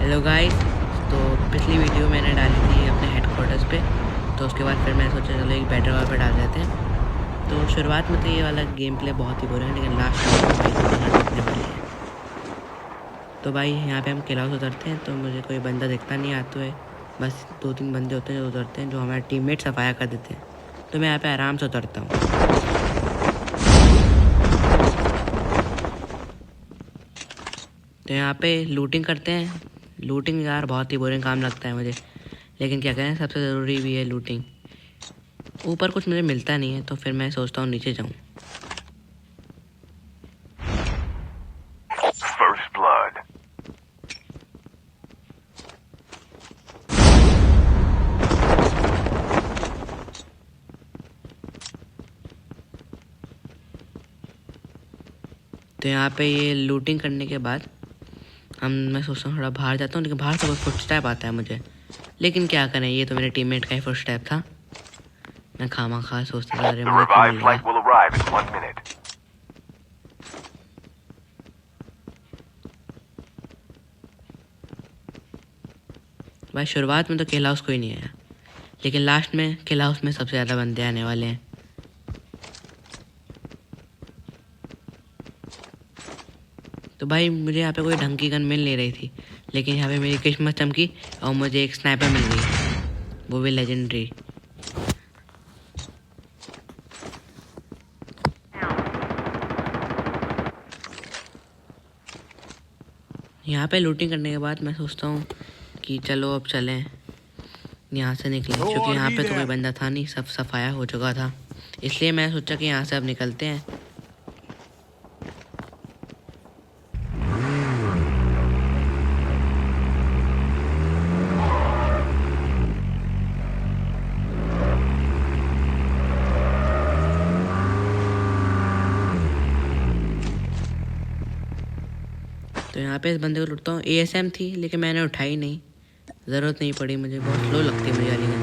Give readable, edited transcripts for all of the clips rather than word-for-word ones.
Hello guys. तो पिछली video मैंने डाली थी अपने हेडक्वार्टर्स पे, तो उसके बाद फिर मैं सोचा चलो एक बैटल वाल पे डाल देते हैं। तो शुरुआत में तो ये वाला गेम प्ले बहुत ही बोरिंग है, लेकिन लास्ट में तो भाई दुनिया टूटने वाली है। तो भाई यहाँ पे हम किला हाउस उतरते हैं, तो मुझे कोई बंदा दिखता नहीं आते हुए। बस 2-3 बंदे होते हैं जो उतरते हैं, जो हमारे टीममेट सफाया कर देते हैं। तो मैं यहाँ पे आराम से उतरता हूँ। तो यहाँ पे लूटिंग करते हैं। लूटिंग यार बहुत ही बोरिंग काम लगता है मुझे, लेकिन क्या करें, सबसे ज़रूरी भी है लूटिंग। ऊपर कुछ मुझे मिलता नहीं है, तो फिर मैं सोचता हूँ नीचे जाऊँ। First blood. तो यहाँ पे ये लूटिंग करने के बाद मैं सोचता हूँ थोड़ा बाहर जाता हूँ, लेकिन बाहर से कोई फुटस्टेप आता है मुझे। लेकिन क्या करें, ये तो मेरे टीममेट का ही फुटस्टेप था। मैं खामा सोचता था अरे The मुझे क्यों मिल revived गया। flight will arrive in 1 minute. भाई शुरुआत में तो किला हाउस कोई नहीं आया, लेकिन लास्ट में किला हाउस में सबसे ज़्यादा बंदे आने वाले हैं। तो भाई मुझे यहाँ पे कोई ढंग की गन मिल नहीं रही थी, लेकिन यहाँ पे मेरी किस्मत चमकी और मुझे एक स्नाइपर मिल गई, वो भी लेजेंडरी। यहाँ पे लूटिंग करने के बाद मैं सोचता हूँ कि चलो अब चलें, यहाँ से निकलें, क्योंकि यहाँ पे तो कोई बंदा था नहीं, सब सफाया हो चुका था। इसलिए मैं सोचा कि यहाँ से अब निकलते हैं। तो यहाँ पे इस बंदे को लूटता हूँ। ASM थी, लेकिन मैंने उठाई नहीं, ज़रूरत नहीं पड़ी मुझे, बहुत स्लो लगती है मुझे वाली गन।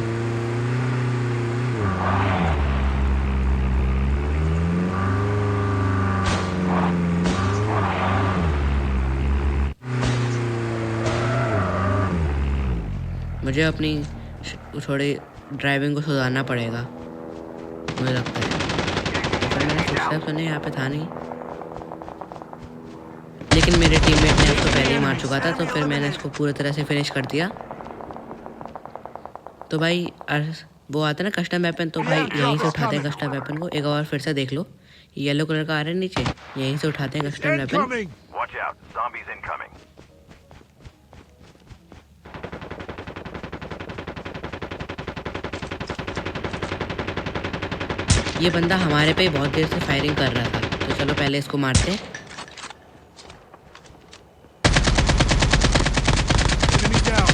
मुझे अपनी थोड़ी ड्राइविंग को सुधारना पड़ेगा, मुझे लगता है। तो फिर मैंने फुटस्टेप सुने, यहाँ पे था नहीं, लेकिन मेरे टीममेट ने उसको पहले ही मार चुका था, तो फिर मैंने इसको पूरी तरह से फिनिश कर दिया। तो भाई वो आता है ना कस्टम वेपन, तो भाई यहीं से उठाते हैं कस्टम वेपन को। एक बार फिर से देख लो, येलो कलर का आ रहा है नीचे, यहीं से उठाते हैं custom weapon. Watch out. Zombies incoming. ये बंदा हमारे पे बहुत देर से फायरिंग कर रहा था, तो चलो पहले इसको मारते हैं। Enemy down.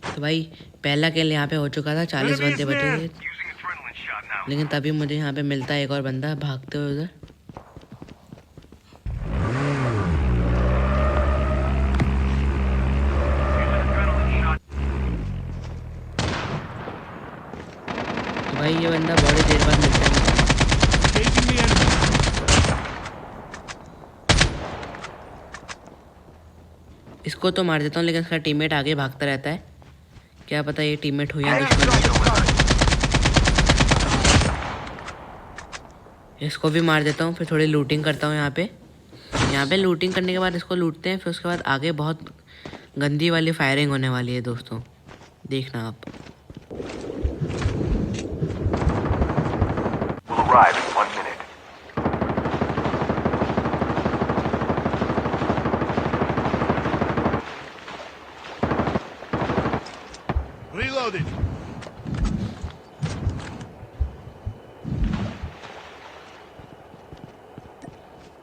तो भाई पहला किल यहाँ पे हो चुका था, 40 बंदे बचे थे, Using adrenaline shot now. लेकिन तभी मुझे यहाँ पे मिलता है एक और बंदा भागते हुए उधर। Adrenaline shot. तो भाई ये बंदा बड़ी देर बाद मिलता है। Engaging the enemy. इसको तो मार देता हूँ, लेकिन इसका टीममेट आगे भागता रहता है, क्या पता ये टीममेट हो या दुश्मन। इसको भी मार देता हूँ, फिर थोड़ी लूटिंग करता हूँ यहाँ पे। यहाँ पे लूटिंग करने के बाद इसको लूटते हैं, फिर उसके बाद आगे बहुत गंदी वाली फायरिंग होने वाली है दोस्तों, देखना आप। Will arrive in 1 minute. Reloaded.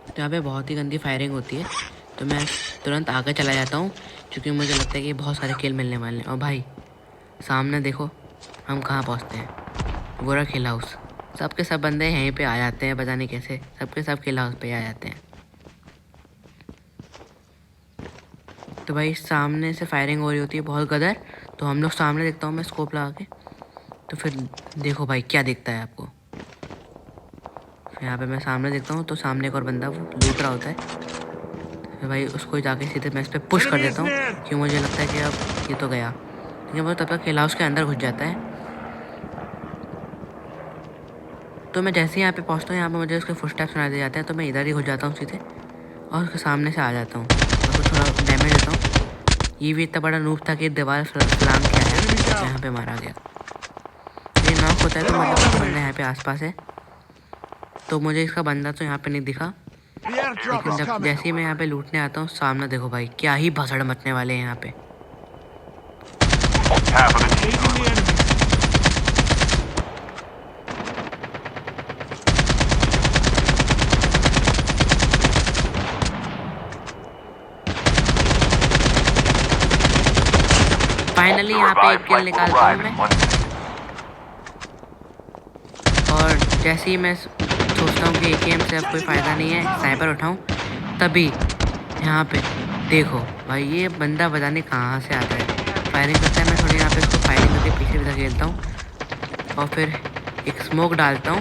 तो यहाँ पे बहुत ही गंदी फायरिंग होती है, तो मैं तुरंत आगे चला जाता हूँ, क्योंकि मुझे लगता है कि बहुत सारे किल मिलने वाले हैं। और भाई सामने देखो हम कहाँ पहुँचते हैं, वो रहा किला हाउस। सबके सब बंदे यहीं पे आ जाते हैं, पता नहीं कैसे सबके सब किला हाउस पे आ जाते हैं। तो भाई सामने से फायरिंग हो रही होती है बहुत गदर। तो हम लोग सामने देखता हूँ मैं स्कोप लगा के। तो फिर देखो भाई क्या दिखता है आपको। फिर यहाँ पे मैं सामने देखता हूँ तो सामने एक और बंदा वो लूट रहा होता है। तो फिर भाई उसको जाके सीधे मैं इस पर पुश कर देता हूँ क्योंकि मुझे लगता है कि अब ये तो गया। लेकिन वो तब तक खेला उसके अंदर घुस जाता है। तो मैं जैसे ही यहाँ पे पहुँचता हूँ यहाँ पे मुझे उसके फुटस्टेप सुनाई दे जाते हैं। तो मैं इधर ही घुस जाता हूँ सीधे और उसके सामने से आ जाता हूँ और उसको थोड़ा डैमेज देता हूँ। ये भी इतना बड़ा नूब था कि दीवार फलांग के आया यहाँ पे मारा गया। ये नॉक होता है तो मतलब बंदा यहाँ पे आसपास है। तो मुझे इसका बंदा तो यहाँ पे नहीं दिखा। The airdrop लेकिन is जब coming. जैसे ही मैं यहाँ पे लूटने आता हूँ सामने देखो भाई क्या ही भसड़ मचने वाले हैं यहाँ पे। Half of the team. Engaging the enemy. Finally यहाँ पे एक किल निकालता हूँ मैं। और जैसे ही मैं सोचता हूँ कि AKM से अब कोई फ़ायदा नहीं है स्नाइपर उठाऊँ, तभी यहाँ पे देखो भाई ये बंदा पता नहीं कहाँ से आता है। फायरिंग करता है। मैं थोड़ी यहाँ पे इसको फायरिंग करके पीछे भी धकेलता हूँ और फिर एक स्मोक डालता हूँ।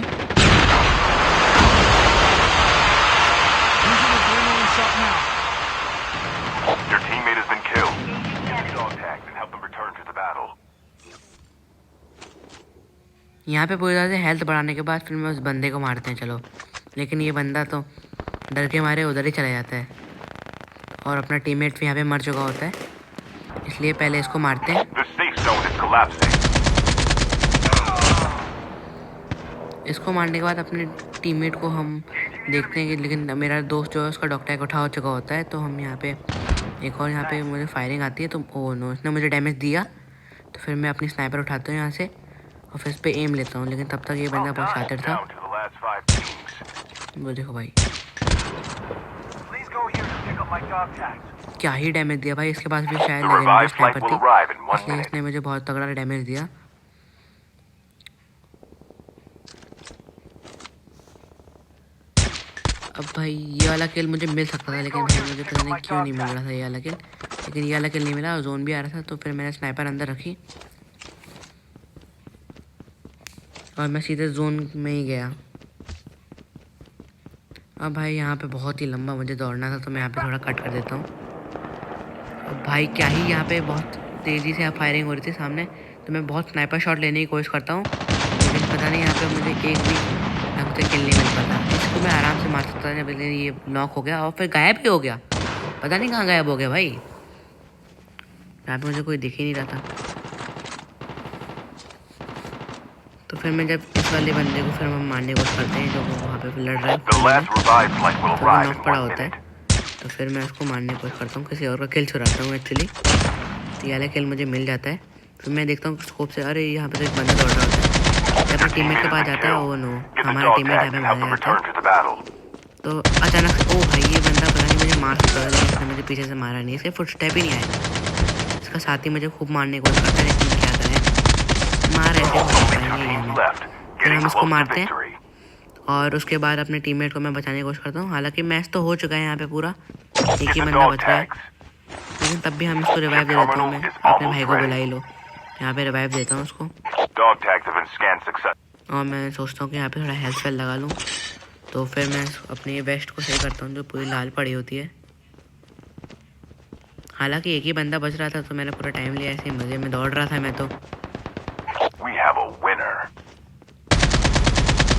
Using adrenaline shot now. Your teammate has been killed. Dog tags and help them return to the battle. यहाँ पे पूरी तरह से हेल्थ बढ़ाने के बाद फिर मैं उस बंदे को मारते हैं चलो। लेकिन ये बंदा तो डर के मारे उधर ही चला जाता है और अपना टीममेट भी यहाँ पे मर चुका होता है, इसलिए पहले इसको मारते हैं। The safe zone is collapsing. इसको मारने के बाद अपने टीममेट को हम देखते हैं कि लेकिन मेरा दोस्त जो है उसका डॉक्टर को उठा हो चुका होता है। तो हम यहाँ पे एक और यहाँ पे मुझे फायरिंग आती है तो ओ नो इसने मुझे डैमेज दिया। तो फिर मैं अपनी स्नाइपर उठाता हूँ यहाँ से और फिर इस पर एम लेता हूँ। लेकिन तब तक ये बंदा बहुत शातिर था। Down to the last 5 teams. वो देखो भाई Please go here to pick up my dog tags. क्या ही डैमेज दिया भाई। इसके पास भी शायद The legendary revived flight sniper will थी arrive in 1 इसलिए minute. इसने मुझे बहुत तगड़ा डैमेज दिया। अब भाई ये वाला किल मुझे मिल सकता था लेकिन भाई मुझे पता नहीं क्यों नहीं मिल रहा था ये वाला किल। लेकिन ये वाला किल नहीं मिला और जोन भी आ रहा था तो फिर मैंने स्नाइपर अंदर रखी और मैं सीधे जोन में ही गया। अब भाई यहाँ पे बहुत ही लंबा मुझे दौड़ना था तो मैं यहाँ पे थोड़ा कट कर देता हूँ। अब भाई क्या ही यहाँ पे बहुत तेज़ी से फायरिंग हो रही थी सामने तो मैं बहुत स्नाइपर शॉट लेने की कोशिश करता हूँ लेकिन पता नहीं यहाँ पे मुझे एक भी ढंग से किल नहीं मिल पाता। इसको मैं आराम से मार सकता था लेकिन ये नॉक हो गया और फिर गायब भी हो गया। पता नहीं कहाँ गायब हो गया भाई। यहाँ पे मुझे कोई दिख ही नहीं रहा था। तो फिर मैं जब इस वाले बंदे को फिर हम मारने की कोशिश करते हैं जो वहाँ पे लड़ रहा The last है revived flight will तो वो arrive नॉक in पड़ा 1 होता है। minute. तो फिर मैं उसको मारने की कोशिश करता हूँ, किसी और का किल चुराता हूँ एक्चुअली। तो ये वाला किल मुझे मिल जाता है। फिर मैं देखता हूँ स्कोप से अरे यहाँ पे तो एक बंदा दौड़ रहा होता है। जब अपने टीममेट के पास जाता है वो नो Get the हमारा dog टीममेट tags यहाँ पे and help मारा them जाता है। return to the battle. तो अचानक से ओ भाई ये बंदा पता नहीं मुझे मार सकता है लेकिन इसने मुझे पीछे से मारा नहीं। इसके फुटस्टेप ही नहीं आया। इसका साथी मुझे खूब मारने की कोशिश करता है लेकिन क्या करें मार ऐसे हो पाएंगे ये हमें। Left. फिर Getting हम इसको close to मारते हैं victory. और उसके बाद अपने टीममेट को मैं बचाने की कोशिश करता हूँ। हालांकि मैच तो हो चुका है यहाँ पे पूरा, एक Get ही the बंदा dog बच रहा है tags. लेकिन तब भी हम इसको रिवाइव दे देता हूँ। मैं अपने भाई को बुला ही लो, यहाँ पे रिवाइव देता हूँ उसको Dog tags have been scanned successfully. और मैं सोचता हूँ कि यहाँ पे थोड़ा हेल्थ वेल लगा लूँ। तो फिर मैं अपनी वेस्ट को सही करता हूँ जो पूरी लाल पड़ी होती है। हालांकि एक ही बंदा बच रहा था तो मैंने पूरा टाइम लिया, ऐसे मज़े में दौड़ रहा था मैं तो। We have a winner.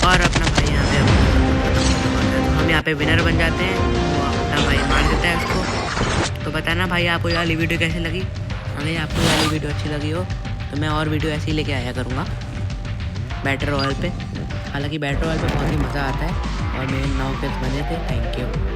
और अपना भाई यहाँ पे हम यहाँ पे विनर बन जाते हैं। वो अपना भाई मार देता है उसको। तो बताना भाई आपको ये वाली वीडियो कैसी लगी। अगर आपको ये वाली वीडियो अच्छी लगी हो तो मैं और वीडियो ऐसी लेके आया करूँगा बैटल रॉयल पे। हालांकि बैटल रॉयल पे बहुत ही मज़ा आता है और मेरे 9 किल्स बने थे। Thank you.